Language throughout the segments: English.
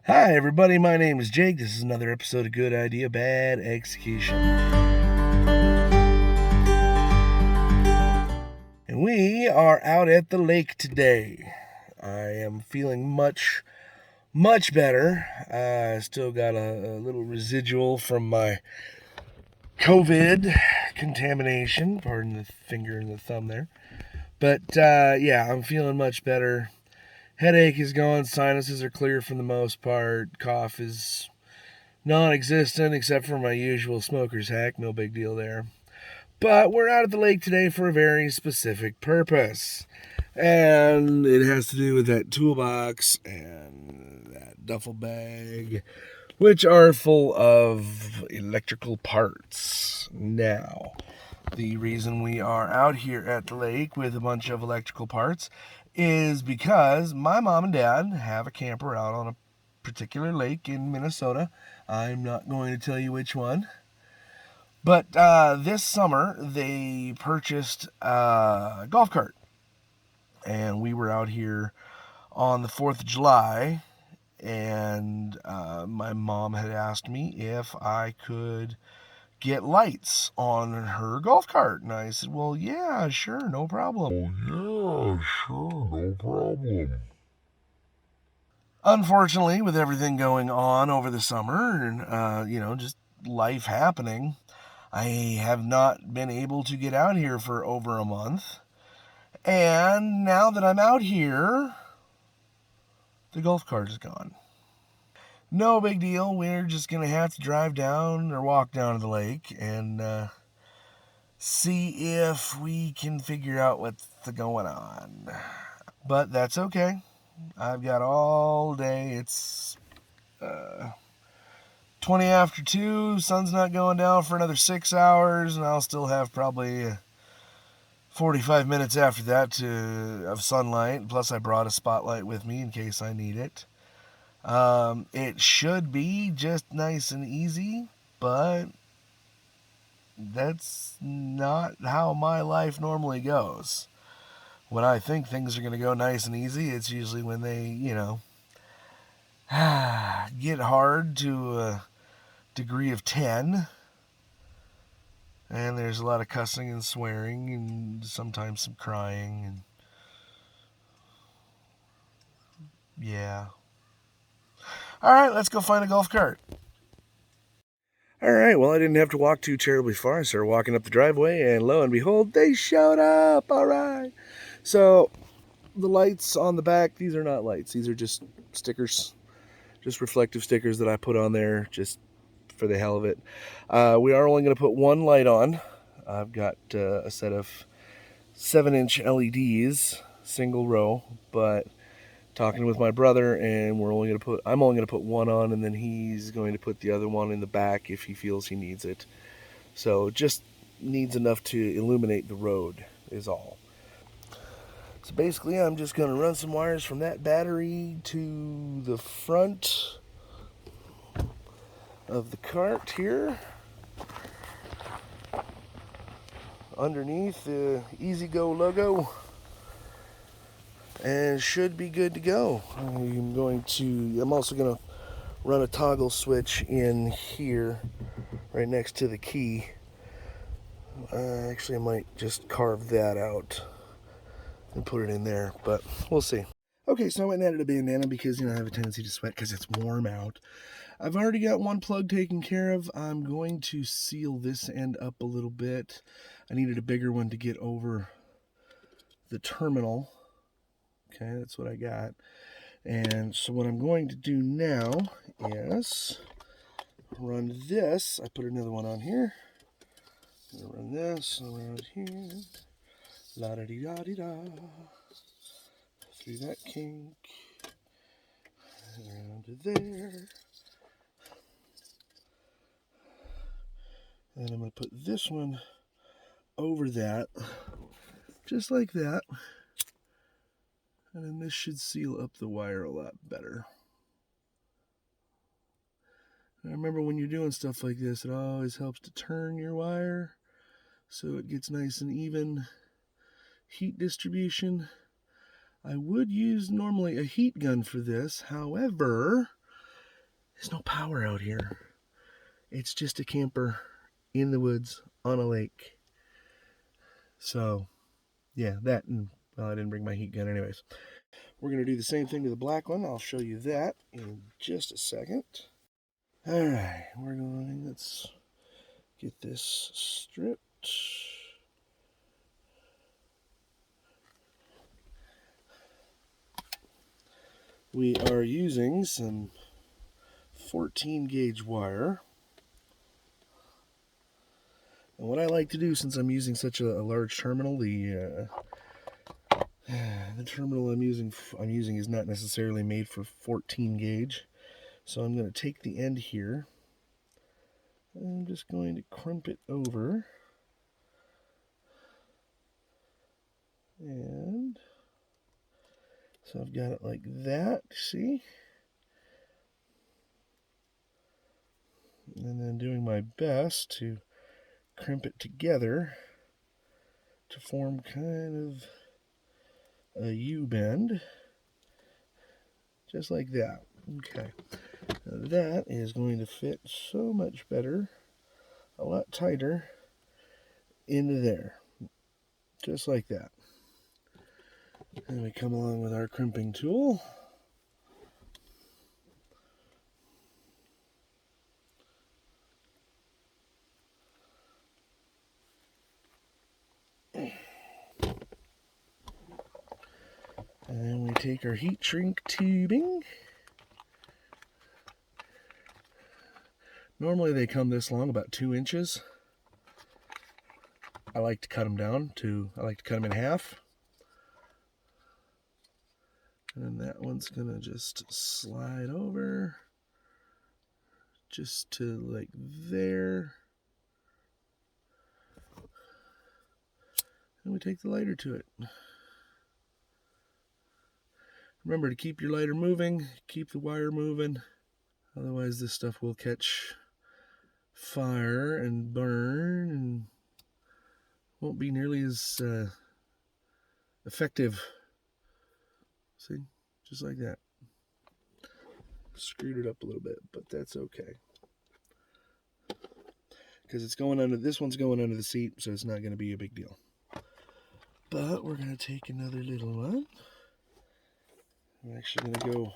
Hi, everybody. My name is Jake. This is another episode of Good Idea, Bad Execution. And we are out at the lake today. I am feeling much better. I still got a little residual from my COVID contamination. Pardon the finger and the thumb there. But yeah, I'm feeling much better. Headache is gone. Sinuses are clear for the most part. Cough is non-existent except for my usual smoker's hack. No big deal there. But we're out at the lake today for a very specific purpose. And it has to do with that toolbox and that duffel bag, which are full of electrical parts. Now, the reason we are out here at the lake with a bunch of electrical parts is because my mom and dad have a camper out on a particular lake in Minnesota. I'm not going to tell you which one. But this summer, they purchased a golf cart. And we were out here on the 4th of July. And my mom had asked me if I could get lights on her golf cart. And I said, well, yeah, sure, no problem. Unfortunately, with everything going on over the summer and, just life happening, I have not been able to get out here for over a month. And now that I'm out here, the golf cart is gone. No big deal. We're just going to have to drive down or walk down to the lake and see if we can figure out what's going on. But that's okay. I've got all day. It's 20 after 2. Sun's not going down for another 6 hours, and I'll still have probably 45 minutes after that of sunlight. Plus, I brought a spotlight with me in case I need it. It should be just nice and easy, but that's not how my life normally goes. When I think things are going to go nice and easy, it's usually when they, get hard to a degree of 10. And there's a lot of cussing and swearing and sometimes some crying. And yeah. All right, let's go find a golf cart. All right, well, I didn't have to walk too terribly far. I started walking up the driveway, and lo and behold, they showed up. All right. So the lights on the back, these are not lights. These are just stickers, just reflective stickers that I put on there just for the hell of it. We are only going to put one light on. I've got a set of 7-inch LEDs, single row, but talking with my brother, and I'm only going to put one on, and then he's going to put the other one in the back if he feels he needs it. So just needs enough to illuminate the road is all. So basically, I'm just going to run some wires from that battery to the front of the cart here, underneath the E-Z-GO logo, and should be good to go. I'm also going to run a toggle switch in here right next to the key. Actually, I might just carve that out and put it in there, but we'll see. Okay, so I went and added a bandana because, I have a tendency to sweat because it's warm out. I've already got one plug taken care of. I'm going to seal this end up a little bit. I needed a bigger one to get over the terminal. Okay, that's what I got. And so what I'm going to do now is run this. I put another one on here. I'm going to run this around here. La-da-dee-da-dee-da. Through that kink. Around to there. And I'm going to put this one over that. Just like that. And then this should seal up the wire a lot better. And I remember when you're doing stuff like this, it always helps to turn your wire so it gets nice and even heat distribution. I would use normally a heat gun for this. However, There's no power out here. It's just a camper in the woods on a lake. So, yeah, that, and well, I didn't bring my heat gun anyways. We're going to do the same thing to the black one. I'll show you that in just a second. All right, let's get this stripped. We are using some 14 gauge wire. And what I like to do, since I'm using such a large terminal, the terminal I'm using is not necessarily made for 14 gauge. So I'm going to take the end here. I'm just going to crimp it over. And so I've got it like that, see? And then doing my best to crimp it together to form kind of a U-bend, just like that. Okay, now that is going to fit so much better, a lot tighter into there, just like that. And we come along with our crimping tool. And then we take our heat shrink tubing. Normally they come this long, about 2 inches. I like to cut them in half. And then that one's gonna just slide over just to like there. And we take the lighter to it. Remember to keep your lighter moving, keep the wire moving. Otherwise this stuff will catch fire and burn and won't be nearly as effective. See, just like that. Screwed it up a little bit, but that's okay. Because this one's going under the seat, so it's not going to be a big deal. But we're going to take another little one. I'm actually going to go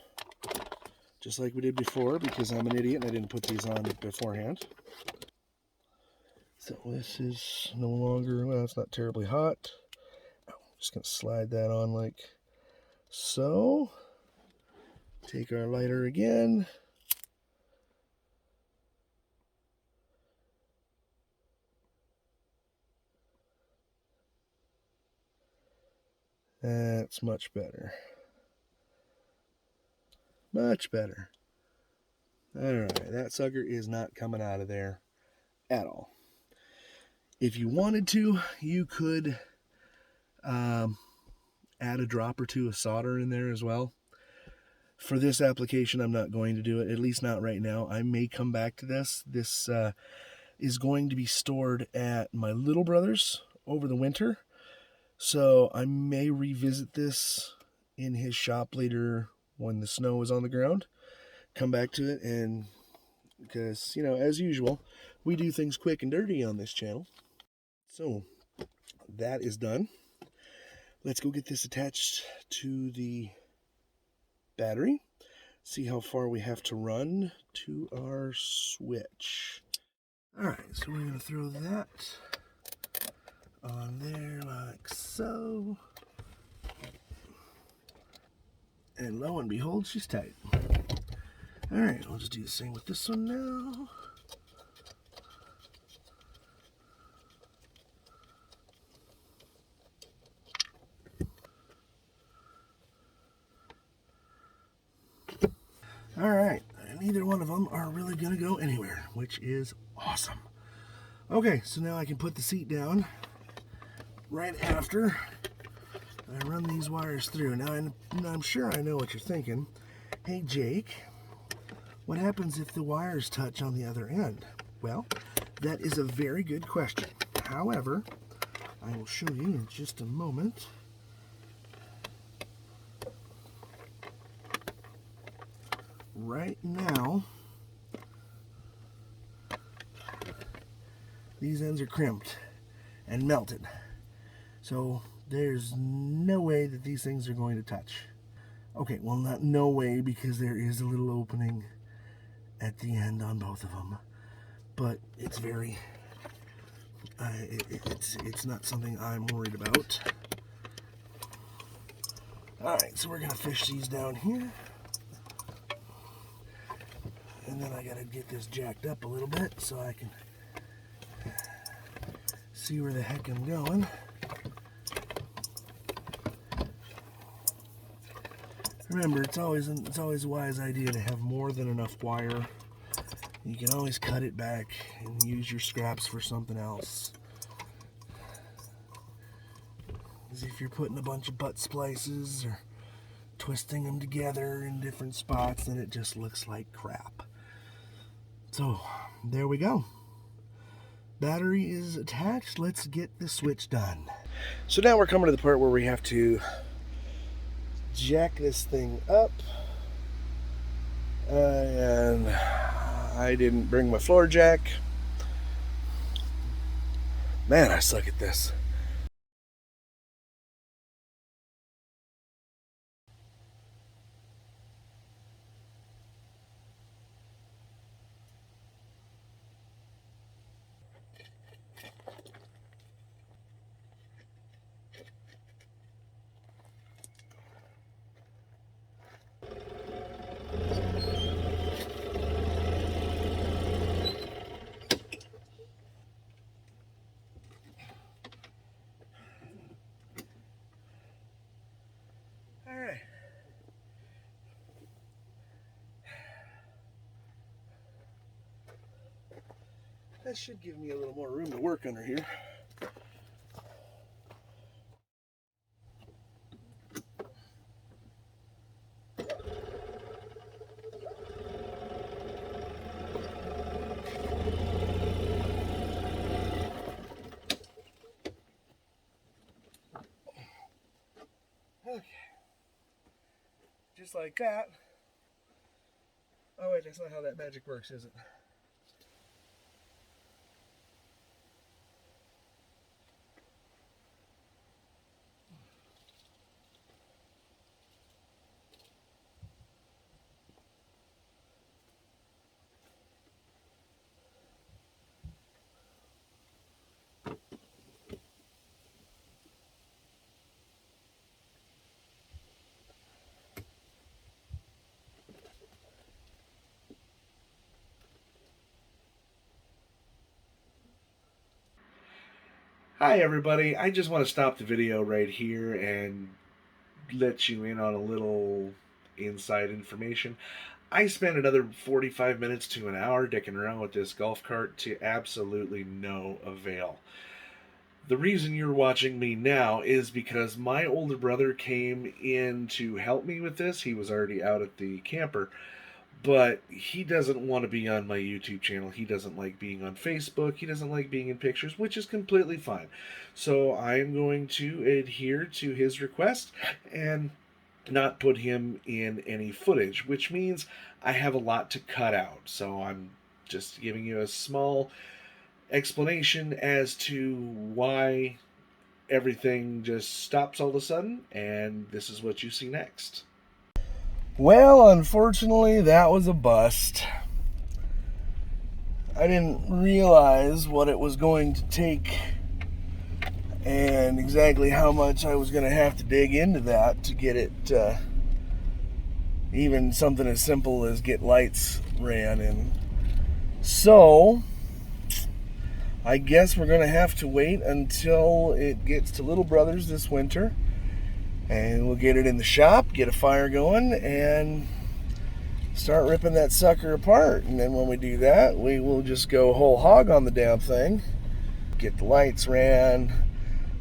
just like we did before, because I'm an idiot and I didn't put these on beforehand. So this is no longer, well, it's not terribly hot. I'm just going to slide that on like so. Take our lighter again. That's much better. Much better. Alright, that sucker is not coming out of there at all. If you wanted to, you could add a drop or two of solder in there as well. For this application, I'm not going to do it, at least not right now. I may come back to this. This is going to be stored at my little brother's over the winter. So I may revisit this in his shop later when the snow is on the ground. Come back to it, and because, you know, as usual, we do things quick and dirty on this channel. So that is done. Let's go get this attached to the battery. See how far we have to run to our switch. Alright, so we're going to throw that on there like so. And lo and behold, she's tight. Alright, I'll just do the same with this one now. Alright, neither one of them are really going to go anywhere, which is awesome. Okay, so now I can put the seat down right after I run these wires through. Now, I'm sure I know what you're thinking. Hey, Jake, what happens if the wires touch on the other end? Well, that is a very good question. However, I will show you in just a moment. Right now, these ends are crimped and melted. So there's no way that these things are going to touch. Okay, well, not no way, because there is a little opening at the end on both of them. But it's very, it's not something I'm worried about. All right, so we're gonna fish these down here. And then I gotta get this jacked up a little bit so I can see where the heck I'm going. Remember, it's always a wise idea to have more than enough wire. You can always cut it back and use your scraps for something else. As if you're putting a bunch of butt splices or twisting them together in different spots, then it just looks like crap. So, there we go. Battery is attached. Let's get the switch done. So now we're coming to the part where we have to jack this thing up. And I didn't bring my floor jack. Man, I suck at this. Alright. That should give me a little more room to work under here. Okay. Just like that. Oh wait, that's not how that magic works, is it? Hi everybody, I just want to stop the video right here and let you in on a little inside information. I spent another 45 minutes to an hour dicking around with this golf cart to absolutely no avail. The reason you're watching me now is because my older brother came in to help me with this. He was already out at the camper. But he doesn't want to be on my YouTube channel. He doesn't like being on Facebook. He doesn't like being in pictures, which is completely fine. So I'm going to adhere to his request and not put him in any footage, which means I have a lot to cut out. So I'm just giving you a small explanation as to why everything just stops all of a sudden, and this is what you see next. Well, unfortunately, that was a bust. I didn't realize what it was going to take and exactly how much I was going to have to dig into that to get it, even something as simple as get lights ran in. So, I guess we're going to have to wait until it gets to Little Brothers this winter. And we'll get it in the shop, get a fire going, and start ripping that sucker apart. And then when we do that, we will just go whole hog on the damn thing. Get the lights ran,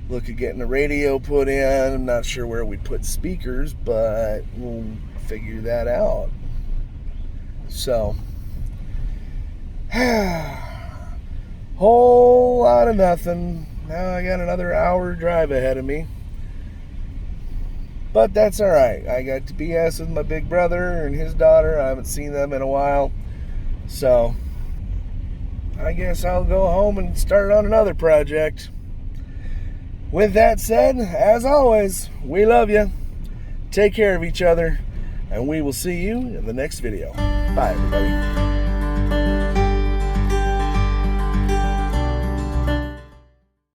look at getting a radio put in. I'm not sure where we'd put speakers, but we'll figure that out. So, whole lot of nothing. Now I got another hour drive ahead of me. But that's alright. I got to BS with my big brother and his daughter. I haven't seen them in a while. So, I guess I'll go home and start on another project. With that said, as always, we love you. Take care of each other, and we will see you in the next video. Bye, everybody.